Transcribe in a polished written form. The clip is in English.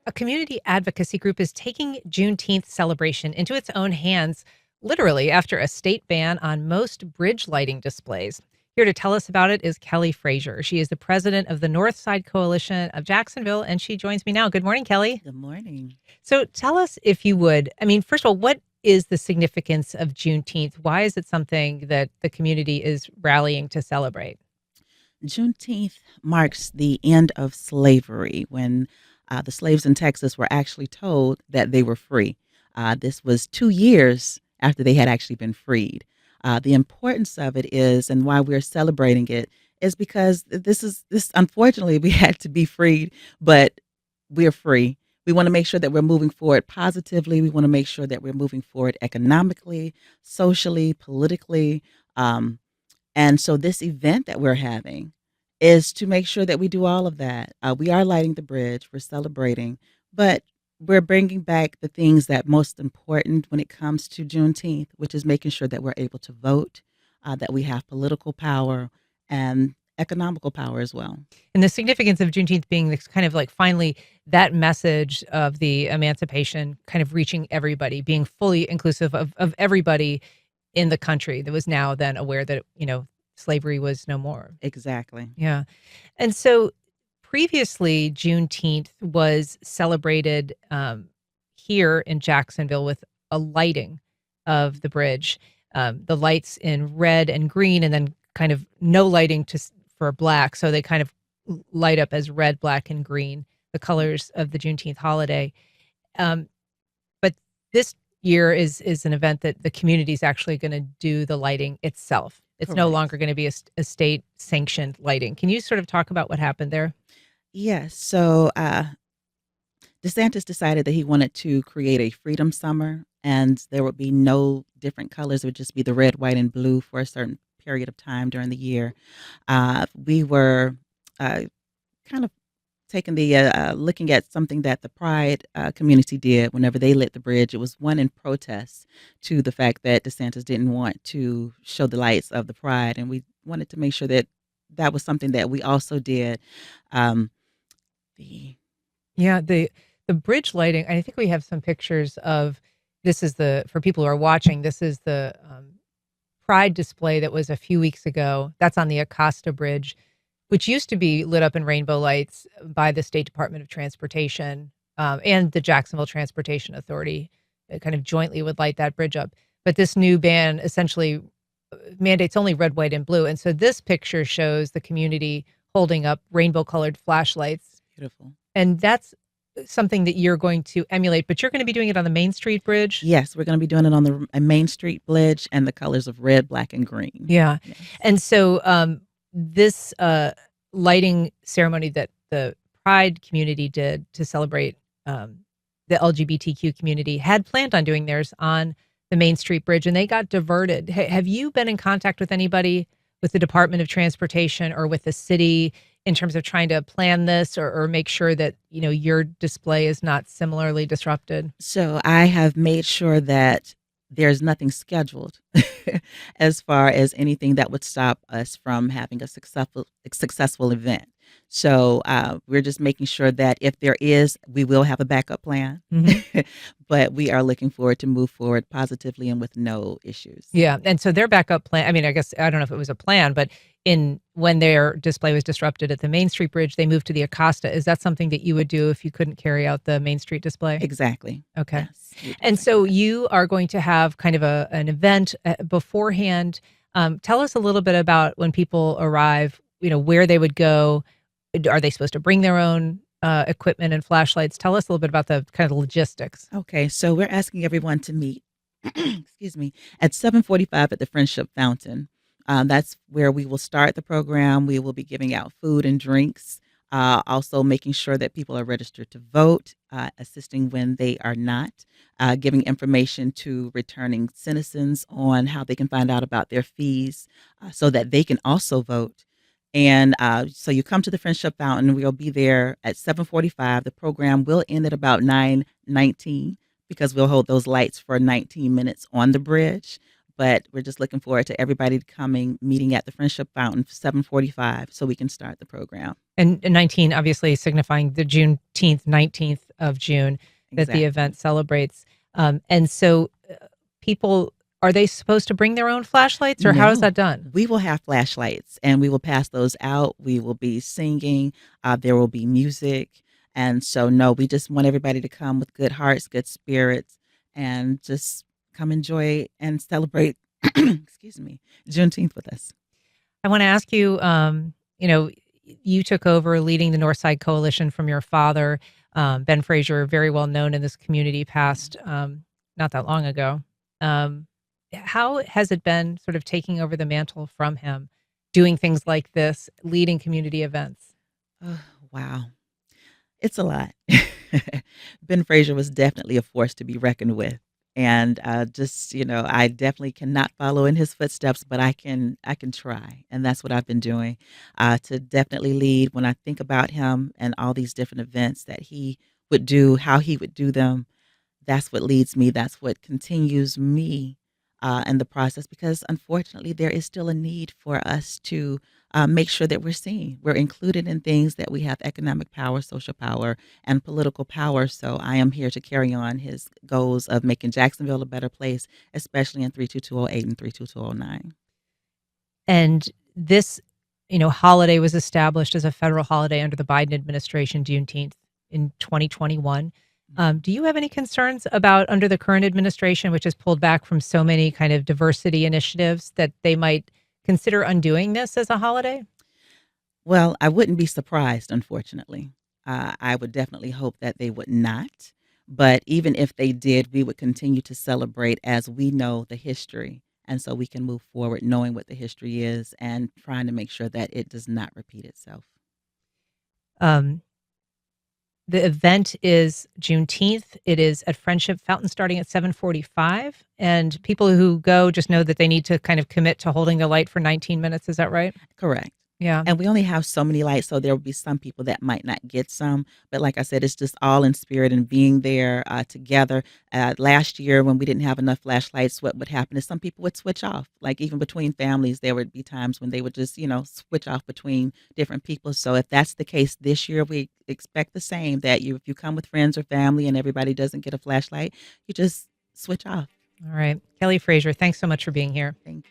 A community advocacy group is taking Juneteenth celebration into its own hands, literally after a state ban on most bridge lighting displays. Here to tell us about it is Kelly Frazier. She is the president of the Northside Coalition of Jacksonville, and she joins me now. Good morning, Kelly. Good morning. So tell us, if you would, I mean, first of all, what is the significance of Juneteenth? Why is it something that the community is rallying to celebrate? Juneteenth marks the end of slavery when the slaves in Texas were actually told that they were free. This was 2 years after they had actually been freed. The importance of it is, and why we're celebrating it, is because this. Unfortunately, we had to be freed, but we're free. We want to make sure that we're moving forward positively. We want to make sure that we're moving forward economically, socially, politically. Um, And so this event that we're having is to make sure that we do all of that. We are lighting the bridge, we're celebrating, but we're bringing back the things that most important when it comes to Juneteenth, which is making sure that we're able to vote, that we have political power and economical power as well. And the significance of Juneteenth being this kind of like finally that message of the emancipation kind of reaching everybody, being fully inclusive of everybody in the country that was now then aware that, slavery was no more. Exactly. Yeah. And so previously, Juneteenth was celebrated here in Jacksonville with a lighting of the bridge, the lights in red and green, and then kind of no lighting for black. So they kind of light up as red, black, and green, the colors of the Juneteenth holiday. Um, but this year is an event that the community is actually going to do the lighting itself. It's no Correct. longer going to be a state sanctioned lighting. Can you sort of talk about what happened there? Yes. So DeSantis decided that he wanted to create a freedom summer, and there would be no different colors. It would just be the red, white, and blue for a certain period of time during the year. We were uh, kind of taking the looking at something that the Pride community did whenever they lit the bridge. It was one in protest to the fact that DeSantis didn't want to show the lights of the Pride, and we wanted to make sure that that was something that we also did. Um, the Yeah, the bridge lighting. I think we have some pictures of this is the for people who are watching. This is the Pride display that was a few weeks ago. That's on the Acosta Bridge, which used to be lit up in rainbow lights by the State Department of Transportation and the Jacksonville Transportation Authority. Kind of jointly would light that bridge up. But this new ban essentially mandates only red, white, and blue. And so this picture shows the community holding up rainbow colored flashlights. Beautiful. And that's something that you're going to emulate, but you're going to be doing it on the Main Street Bridge. Yes, we're going to be doing it on the Main Street Bridge and the colors of red, black, and green. Yeah. Yes. And so this lighting ceremony that the Pride community did to celebrate the LGBTQ community had planned on doing theirs on the Main Street Bridge, and they got diverted. Have you been in contact with anybody with the Department of Transportation or with the city in terms of trying to plan this or make sure that, your display is not similarly disrupted? So I have made sure that there's nothing scheduled as far as anything that would stop us from having a successful event. So we're just making sure that if there is, we will have a backup plan. Mhm. But we are looking forward to move forward positively and with no issues. Yeah, and so their backup plan, I mean, I guess I don't know if it was a plan, but when their display was disrupted at the Main Street Bridge, they moved to the Acosta. Is that something that you would do if you couldn't carry out the Main Street display? Exactly. Okay. Yes. We do And exactly so that. you are going to have kind of an event beforehand. Tell us a little bit about when people arrive, where they would go. Are they supposed to bring their own equipment and flashlights? Tell us a little bit about the kind of logistics. Okay, so we're asking everyone to meet, excuse me, at 7:45 at the Friendship Fountain. That's where we will start the program. We will be giving out food and drinks, also making sure that people are registered to vote, assisting when they are not, giving information to returning citizens on how they can find out about their fees so that they can also vote. And so you come to the Friendship Fountain. We'll be there at 7:45. The program will end at about 9:19 because we'll hold those lights for 19 minutes on the bridge. But we're just looking forward to everybody coming, meeting at the Friendship Fountain, 7:45, so we can start the program. And 19 obviously signifying the Juneteenth, 19th of June that the event Exactly. celebrates. And so people, are they supposed to bring their own flashlights or how is No, that done? we will have flashlights and we will pass those out. We will be singing. There will be music. And so, no, we just want everybody to come with good hearts, good spirits, and just come enjoy and celebrate, excuse me, Juneteenth with us. I want to ask you, you know, you took over leading the Northside Coalition from your father, Ben Frazier, very well known in this community, passed not that long ago. Um, how has it been sort of taking over the mantle from him, doing things like this, leading community events? Oh, wow. It's a lot. Ben Frazier was definitely a force to be reckoned with, and, just, I definitely cannot follow in his footsteps, but I can try, and that's what I've been doing, to definitely lead. When I think about him and all these different events that he would do, how he would do them, that's what leads me. That's what continues me in the process because unfortunately, there is still a need for us to make sure that we're seen. We're included in things that we have economic power, social power, and political power. So I am here to carry on his goals of making Jacksonville a better place, especially in 32208 and 32209. And this, holiday was established as a federal holiday under the Biden administration, Juneteenth in 2021. Do you have any concerns about under the current administration, which has pulled back from so many kind of diversity initiatives, that they might consider undoing this as a holiday? Well, I wouldn't be surprised, unfortunately. I would definitely hope that they would not. But even if they did, we would continue to celebrate as we know the history. And so we can move forward knowing what the history is and trying to make sure that it does not repeat itself. Um, the event is Juneteenth. It is at Friendship Fountain starting at 7:45. And people who go just know that they need to kind of commit to holding the light for 19 minutes. Is that right? Correct. Yeah. And we only have so many lights, so there will be some people that might not get some. But like I said, it's just all in spirit and being there together. Last year, when we didn't have enough flashlights, what would happen is some people would switch off. Like even between families, there would be times when they would just, switch off between different people. So if that's the case this year, we expect the same that if you come with friends or family and everybody doesn't get a flashlight, you just switch off. All right. Kelly Frazier, thanks so much for being here. Thank